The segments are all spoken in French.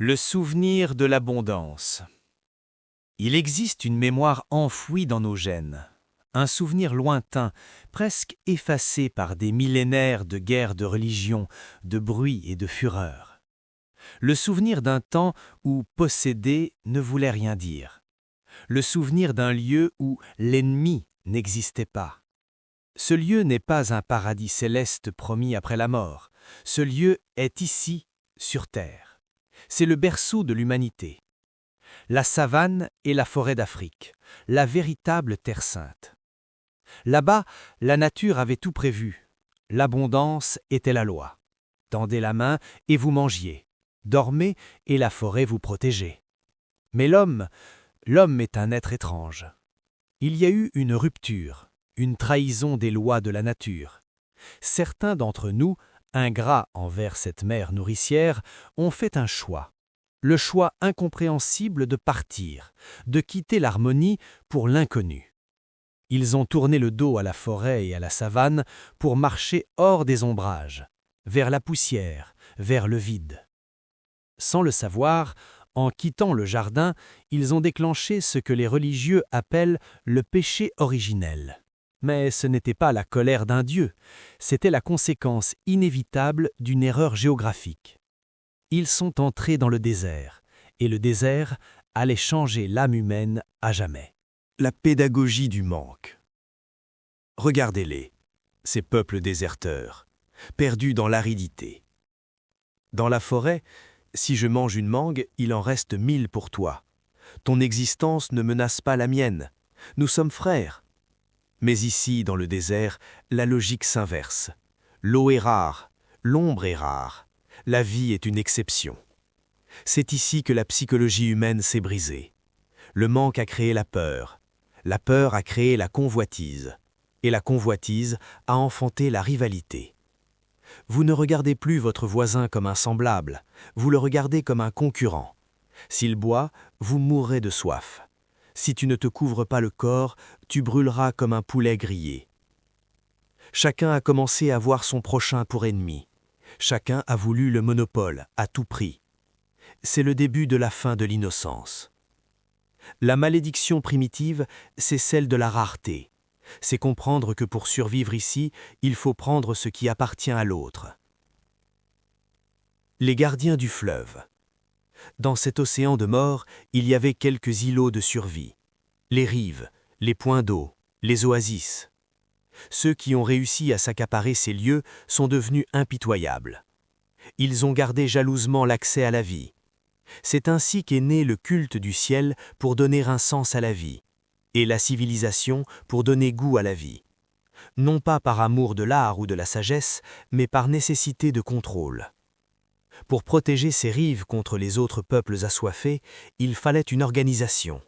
Le souvenir de l'abondance. Il existe une mémoire enfouie dans nos gènes, un souvenir lointain, presque effacé par des millénaires de guerres de religion, de bruit et de fureur. Le souvenir d'un temps où posséder ne voulait rien dire. Le souvenir d'un lieu où l'ennemi n'existait pas. Ce lieu n'est pas un paradis céleste promis après la mort. Ce lieu est ici, sur terre. C'est le berceau de l'humanité. La savane et la forêt d'Afrique, la véritable terre sainte. Là-bas, la nature avait tout prévu. L'abondance était la loi. Tendez la main et vous mangiez. Dormez et la forêt vous protégeait. Mais l'homme est un être étrange. Il y a eu une rupture, une trahison des lois de la nature. Certains d'entre nous, ingrats envers cette mère nourricière, ont fait un choix. Le choix incompréhensible de partir, de quitter l'harmonie pour l'inconnu. Ils ont tourné le dos à la forêt et à la savane pour marcher hors des ombrages, vers la poussière, vers le vide. Sans le savoir, en quittant le jardin, ils ont déclenché ce que les religieux appellent le péché originel. Mais ce n'était pas la colère d'un dieu, c'était la conséquence inévitable d'une erreur géographique. Ils sont entrés dans le désert, et le désert allait changer l'âme humaine à jamais. La pédagogie du manque. Regardez-les, ces peuples déserteurs, perdus dans l'aridité. Dans la forêt, si je mange une mangue, il en reste 1000 pour toi. Ton existence ne menace pas la mienne. Nous sommes frères. Mais ici, dans le désert, la logique s'inverse. L'eau est rare, l'ombre est rare, la vie est une exception. C'est ici que la psychologie humaine s'est brisée. Le manque a créé la peur a créé la convoitise, et la convoitise a enfanté la rivalité. Vous ne regardez plus votre voisin comme un semblable, vous le regardez comme un concurrent. S'il boit, vous mourrez de soif. Si tu ne te couvres pas le corps, tu brûleras comme un poulet grillé. Chacun a commencé à voir son prochain pour ennemi. Chacun a voulu le monopole, à tout prix. C'est le début de la fin de l'innocence. La malédiction primitive, c'est celle de la rareté. C'est comprendre que pour survivre ici, il faut prendre ce qui appartient à l'autre. Les gardiens du fleuve. Dans cet océan de mort, il y avait quelques îlots de survie. Les rives, les points d'eau, les oasis. Ceux qui ont réussi à s'accaparer ces lieux sont devenus impitoyables. Ils ont gardé jalousement l'accès à la vie. C'est ainsi qu'est né le culte du ciel pour donner un sens à la vie, et la civilisation pour donner goût à la vie. Non pas par amour de l'art ou de la sagesse, mais par nécessité de contrôle. Pour protéger ces rives contre les autres peuples assoiffés, il fallait une organisation.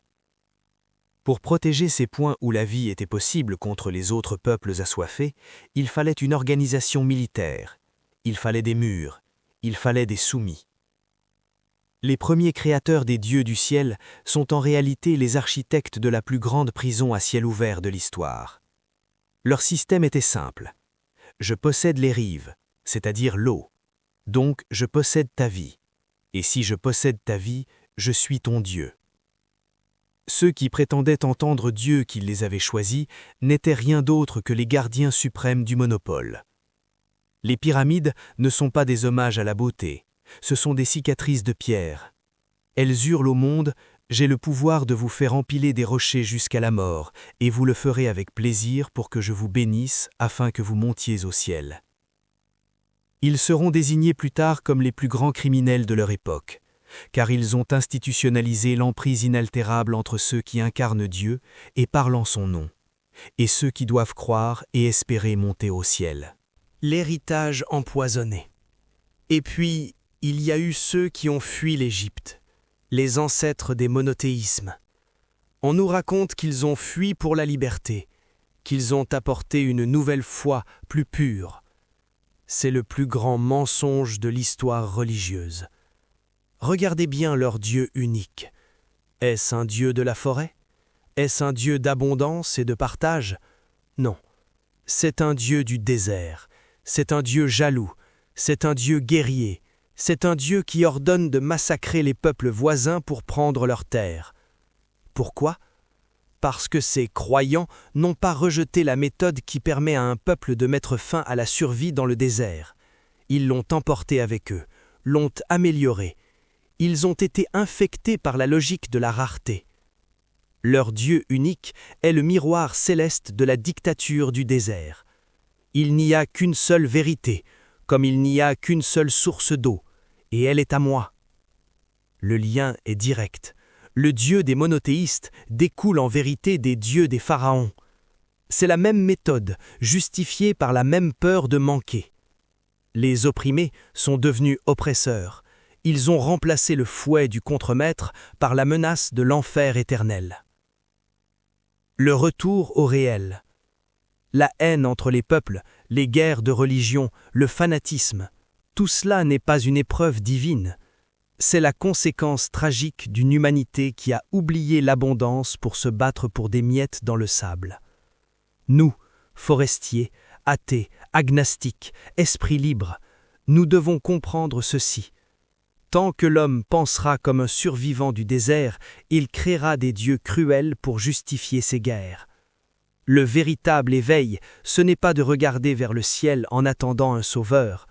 Pour protéger ces points où la vie était possible contre les autres peuples assoiffés, il fallait une organisation militaire. Il fallait des murs, il fallait des soumis. Les premiers créateurs des dieux du ciel sont en réalité les architectes de la plus grande prison à ciel ouvert de l'histoire. Leur système était simple. Je possède les rives, c'est-à-dire l'eau. Donc je possède ta vie. Et si je possède ta vie, je suis ton Dieu. Ceux qui prétendaient entendre Dieu qui les avait choisis n'étaient rien d'autre que les gardiens suprêmes du monopole. Les pyramides ne sont pas des hommages à la beauté, ce sont des cicatrices de pierre. Elles hurlent au monde « J'ai le pouvoir de vous faire empiler des rochers jusqu'à la mort, et vous le ferez avec plaisir pour que je vous bénisse afin que vous montiez au ciel. » Ils seront désignés plus tard comme les plus grands criminels de leur époque, car ils ont institutionnalisé l'emprise inaltérable entre ceux qui incarnent Dieu et parlent en son nom, et ceux qui doivent croire et espérer monter au ciel. L'héritage empoisonné. Et puis, il y a eu ceux qui ont fui l'Égypte, les ancêtres des monothéismes. On nous raconte qu'ils ont fui pour la liberté, qu'ils ont apporté une nouvelle foi plus pure. C'est le plus grand mensonge de l'histoire religieuse. Regardez bien leur Dieu unique. Est-ce un Dieu de la forêt? Est-ce un Dieu d'abondance et de partage? Non. C'est un Dieu du désert. C'est un Dieu jaloux. C'est un Dieu guerrier. C'est un Dieu qui ordonne de massacrer les peuples voisins pour prendre leurs terres. Pourquoi ? Parce que ces croyants n'ont pas rejeté la méthode qui permet à un peuple de mettre fin à la survie dans le désert. Ils l'ont emporté avec eux, l'ont amélioré. Ils ont été infectés par la logique de la rareté. Leur Dieu unique est le miroir céleste de la dictature du désert. Il n'y a qu'une seule vérité, comme il n'y a qu'une seule source d'eau, et elle est à moi. Le lien est direct. Le Dieu des monothéistes découle en vérité des dieux des pharaons. C'est la même méthode, justifiée par la même peur de manquer. Les opprimés sont devenus oppresseurs. Ils ont remplacé le fouet du contremaître par la menace de l'enfer éternel. Le retour au réel. La haine entre les peuples, les guerres de religion, le fanatisme, tout cela n'est pas une épreuve divine. C'est la conséquence tragique d'une humanité qui a oublié l'abondance pour se battre pour des miettes dans le sable. Nous, forestiers, athées, agnostiques, esprits libres, nous devons comprendre ceci. Tant que l'homme pensera comme un survivant du désert, il créera des dieux cruels pour justifier ses guerres. Le véritable éveil, ce n'est pas de regarder vers le ciel en attendant un sauveur,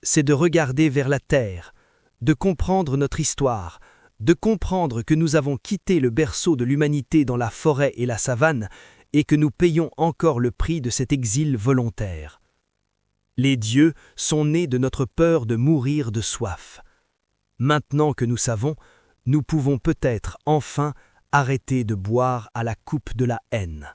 c'est de regarder vers la terre, de comprendre notre histoire, de comprendre que nous avons quitté le berceau de l'humanité dans la forêt et la savane et que nous payons encore le prix de cet exil volontaire. Les dieux sont nés de notre peur de mourir de soif. Maintenant que nous savons, nous pouvons peut-être enfin arrêter de boire à la coupe de la haine.